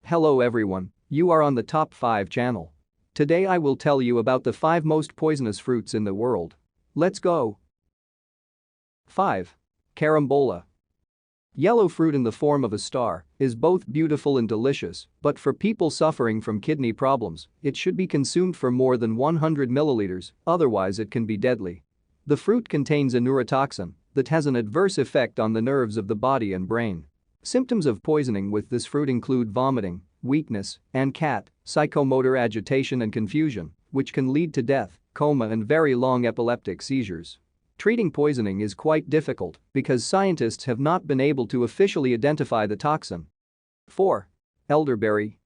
Hello everyone, you are on the Top 5 channel. Today I will tell you about the 5 most poisonous fruits in the world. Let's go. 5. Carambola. Yellow fruit in the form of a star is both beautiful and delicious, but for people suffering from kidney problems, it should be consumed for more than 100 milliliters, otherwise it can be deadly. The fruit contains a neurotoxin that has an adverse effect on the nerves of the body and brain. Symptoms of poisoning with this fruit include vomiting, weakness, and psychomotor agitation and confusion, which can lead to death, coma and very long epileptic seizures. Treating poisoning is quite difficult because scientists have not been able to officially identify the toxin. 4. Elderberry.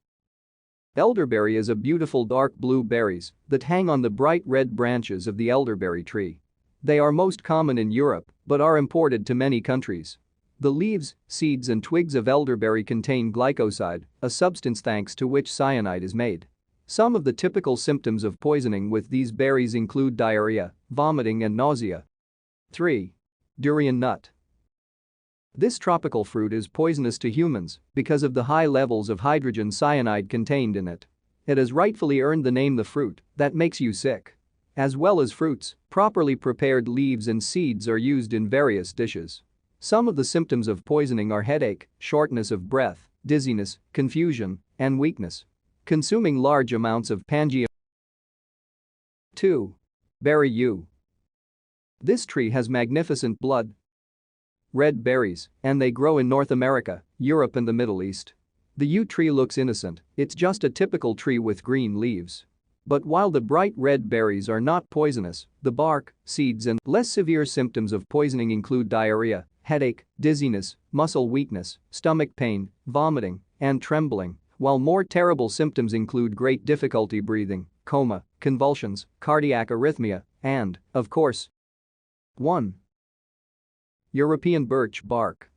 Elderberry is a beautiful dark blue berries that hang on the bright red branches of the elderberry tree. They are most common in Europe but are imported to many countries. The leaves, seeds and twigs of elderberry contain glycoside, a substance thanks to which cyanide is made. Some of the typical symptoms of poisoning with these berries include diarrhea, vomiting and nausea. 3. Durian nut. This tropical fruit is poisonous to humans because of the high levels of hydrogen cyanide contained in it. It has rightfully earned the name the fruit that makes you sick. As well as fruits, properly prepared leaves and seeds are used in various dishes. Some of the symptoms of poisoning are headache, shortness of breath, dizziness, confusion, and weakness. Consuming large amounts of Pangea. 2. Berry yew. This tree has magnificent blood red berries, and they grow in North America, Europe and the Middle East. The yew tree looks innocent, it's just a typical tree with green leaves. But while the bright red berries are not poisonous, the bark, seeds and less severe symptoms of poisoning include diarrhea, headache, dizziness, muscle weakness, stomach pain, vomiting, and trembling, while more terrible symptoms include great difficulty breathing, coma, convulsions, cardiac arrhythmia, and, of course. 1. European birch bark.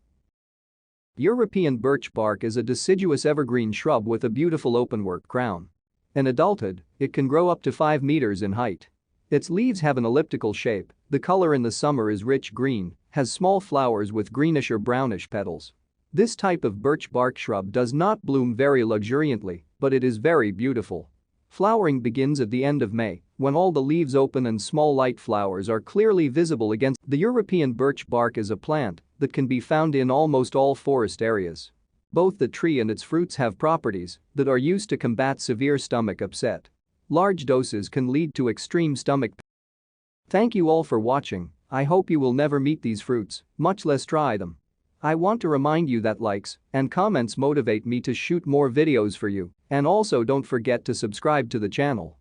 European birch bark is a deciduous evergreen shrub with a beautiful openwork crown. In adulthood, it can grow up to 5 meters in height. Its leaves have an elliptical shape, the color in the summer is rich green, has small flowers with greenish or brownish petals. This type of birch bark shrub does not bloom very luxuriantly, but it is very beautiful. Flowering begins at the end of May, when all the leaves open and small light flowers are clearly visible against. The European birch bark is a plant that can be found in almost all forest areas. Both the tree and its fruits have properties that are used to combat severe stomach upset. Large doses can lead to extreme stomach pain. Thank you all for watching. I hope you will never meet these fruits, much less try them. I want to remind you that likes and comments motivate me to shoot more videos for you, and also don't forget to subscribe to the channel.